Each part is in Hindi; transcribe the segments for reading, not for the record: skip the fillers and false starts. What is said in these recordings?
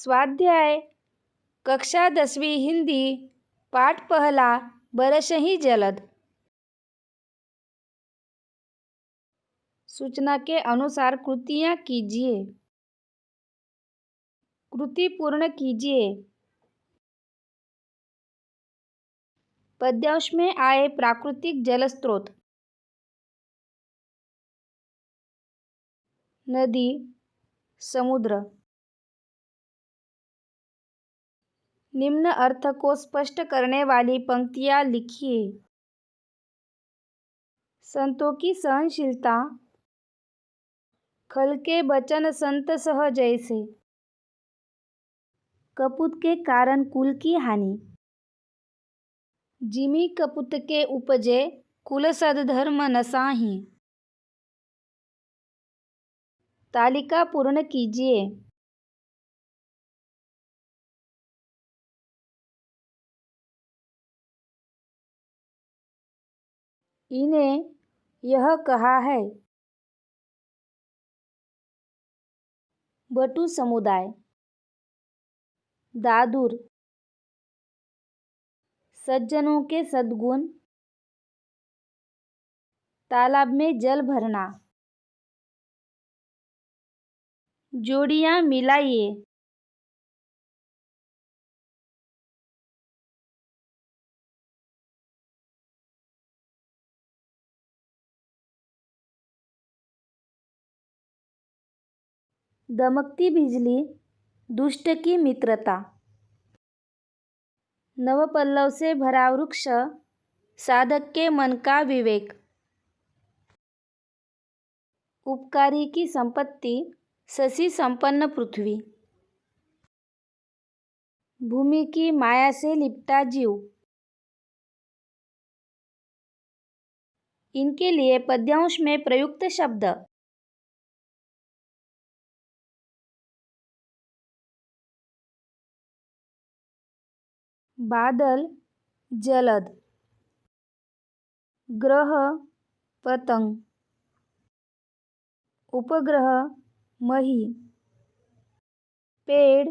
स्वाध्याय कक्षा 10वीं हिंदी पाठ पहला बरस ही जलद। सूचना के अनुसार कृतियां कीजिए। कृति पूर्ण कीजिए। पद्यांश में आए प्राकृतिक जल स्रोत: नदी, समुद्र। निम्न अर्थ को स्पष्ट करने वाली पंक्तियां लिखिए। संतों की सहनशीलता, खल के बचन संत सह जैसे। कपूत के कारण कुल की हानि, जिमी कपूत के उपजे कुल सद्धर्म नसाही। तालिका पूर्ण कीजिए। इन्हें यह कहा है। बटू समुदाय, दादुर। सज्जनों के सद्गुण, तालाब में जल भरना। जोड़ियां मिलाइए। दमकती बिजली, दुष्ट की मित्रता। नवपल्लव से भरा वृक्ष, साधक के मन का विवेक। उपकारी की संपत्ति, शशि संपन्न पृथ्वी। भूमि की माया से लिपटा जीव। इनके लिए पद्यांश में प्रयुक्त शब्द: बादल, जलद। ग्रह, पतंग। उपग्रह, मही। पेड़,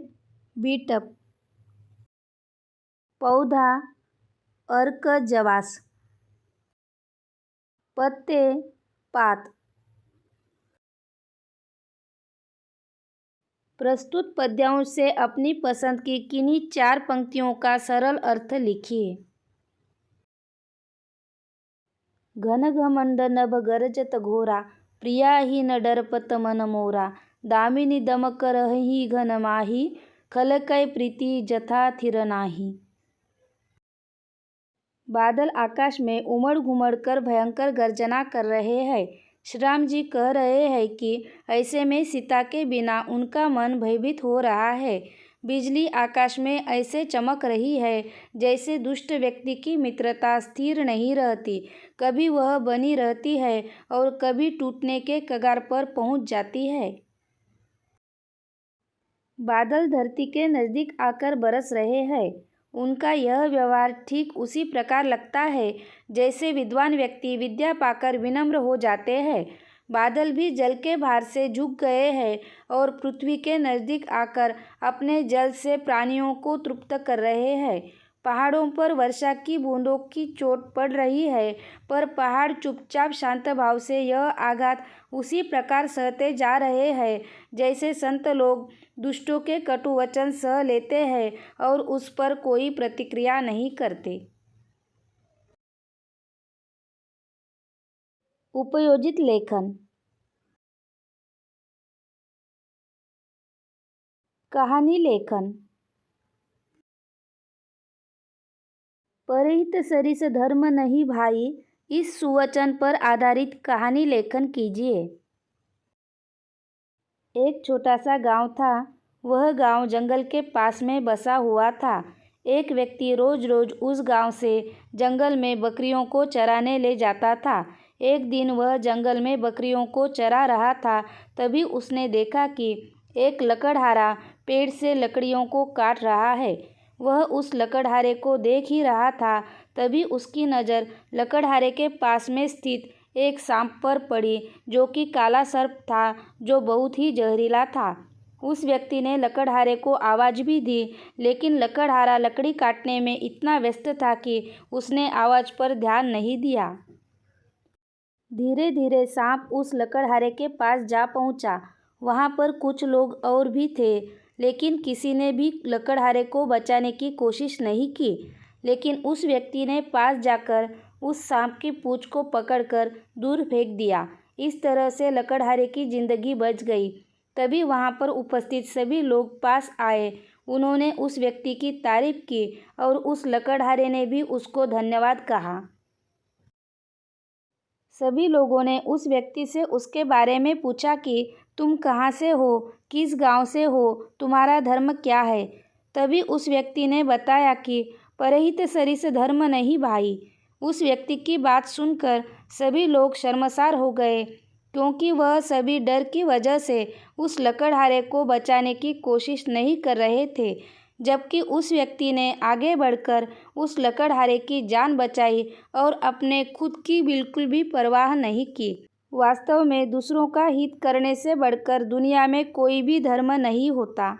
बिटप। पौधा, अर्क जवास। पत्ते, पात। प्रस्तुत पद्यांश से अपनी पसंद की किन्हीं 4 पंक्तियों का सरल अर्थ लिखिए। घन घमंड नभ गरजत घोरा, प्रिया ही न डरपत मन मोरा। दामिनी दम करहि घन माही, खल कै प्रीति जथा थिर नाही। बादल आकाश में उमड़ घुमड़ कर भयंकर गर्जना कर रहे हैं। श्री राम जी कह रहे हैं कि ऐसे में सीता के बिना उनका मन भयभीत हो रहा है। बिजली आकाश में ऐसे चमक रही है जैसे दुष्ट व्यक्ति की मित्रता स्थिर नहीं रहती, कभी वह बनी रहती है और कभी टूटने के कगार पर पहुंच जाती है। बादल धरती के नजदीक आकर बरस रहे हैं। उनका यह व्यवहार ठीक उसी प्रकार लगता है जैसे विद्वान व्यक्ति विद्या पाकर विनम्र हो जाते हैं। बादल भी जल के भार से झुक गए हैं और पृथ्वी के नजदीक आकर अपने जल से प्राणियों को तृप्त कर रहे हैं। पहाड़ों पर वर्षा की बूंदों की चोट पड़ रही है, पर पहाड़ चुपचाप शांत भाव से यह आघात उसी प्रकार सहते जा रहे हैं जैसे संत लोग दुष्टों के कटु वचन सह लेते हैं और उस पर कोई प्रतिक्रिया नहीं करते। उपयोजित लेखन: कहानी लेखन। परहित सरिस धर्म नहीं भाई, इस सुवचन पर आधारित कहानी लेखन कीजिए। एक छोटा सा गांव था। वह गांव जंगल के पास में बसा हुआ था। एक व्यक्ति रोज रोज उस गांव से जंगल में बकरियों को चराने ले जाता था। एक दिन वह जंगल में बकरियों को चरा रहा था, तभी उसने देखा कि एक लकड़हारा पेड़ से लकड़ियों को काट रहा है। वह उस लकड़हारे को देख ही रहा था, तभी उसकी नज़र लकड़हारे के पास में स्थित एक सांप पर पड़ी, जो कि काला सर्प था, जो बहुत ही जहरीला था। उस व्यक्ति ने लकड़हारे को आवाज़ भी दी, लेकिन लकड़हारा लकड़ी काटने में इतना व्यस्त था कि उसने आवाज़ पर ध्यान नहीं दिया। धीरे धीरे सांप उस लकड़हारे के पास जा पहुंचा। वहां पर कुछ लोग और भी थे, लेकिन किसी ने भी लकड़हारे को बचाने की कोशिश नहीं की। लेकिन उस व्यक्ति ने पास जाकर उस सांप की पूंछ को पकड़कर दूर फेंक दिया। इस तरह से लकड़हारे की जिंदगी बच गई। तभी वहां पर उपस्थित सभी लोग पास आए। उन्होंने उस व्यक्ति की तारीफ की और उस लकड़हारे ने भी उसको धन्यवाद कहा। सभी लोगों ने उस व्यक्ति से उसके बारे में पूछा कि तुम कहाँ से हो, किस गांव से हो, तुम्हारा धर्म क्या है। तभी उस व्यक्ति ने बताया कि परहित सरिस धर्म नहीं भाई। उस व्यक्ति की बात सुनकर सभी लोग शर्मसार हो गए, क्योंकि वह सभी डर की वजह से उस लकड़हारे को बचाने की कोशिश नहीं कर रहे थे, जबकि उस व्यक्ति ने आगे बढ़कर उस लकड़हारे की जान बचाई और अपने खुद की बिल्कुल भी परवाह नहीं की। वास्तव में दूसरों का हित करने से बढ़कर दुनिया में कोई भी धर्म नहीं होता।